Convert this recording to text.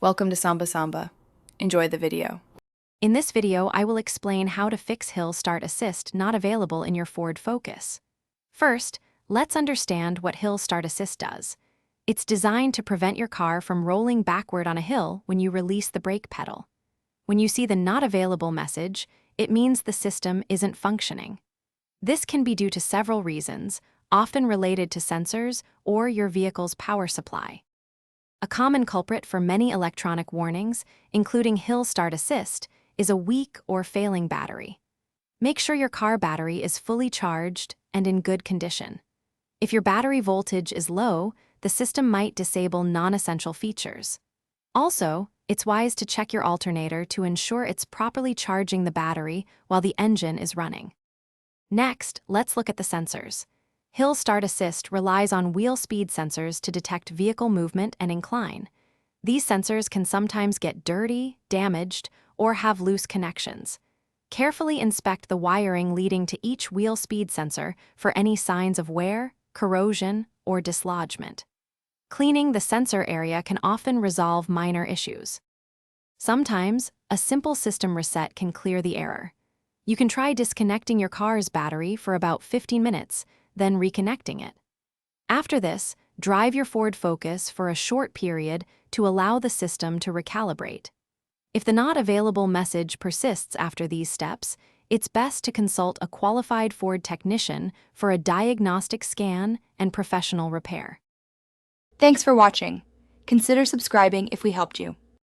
Welcome to Samba Samba. Enjoy the video. In this video, I will explain how to fix Hill Start Assist not available in your Ford Focus. First, let's understand what Hill Start Assist does. It's designed to prevent your car from rolling backward on a hill when you release the brake pedal. When you see the not available message, it means the system isn't functioning. This can be due to several reasons, often related to sensors or your vehicle's power supply. A common culprit for many electronic warnings, including Hill Start Assist, is a weak or failing battery. Make sure your car battery is fully charged and in good condition. If your battery voltage is low, the system might disable non-essential features. Also, it's wise to check your alternator to ensure it's properly charging the battery while the engine is running. Next, let's look at the sensors. Hill Start Assist relies on wheel speed sensors to detect vehicle movement and incline. These sensors can sometimes get dirty, damaged, or have loose connections. Carefully inspect the wiring leading to each wheel speed sensor for any signs of wear, corrosion, or dislodgement. Cleaning the sensor area can often resolve minor issues. Sometimes, a simple system reset can clear the error. You can try disconnecting your car's battery for about 15 minutes, then reconnecting it. After this, drive your Ford Focus for a short period to allow the system to recalibrate. If the not available message persists after these steps, it's best to consult a qualified Ford technician for a diagnostic scan and professional repair. Thanks for watching. Consider subscribing if we helped you.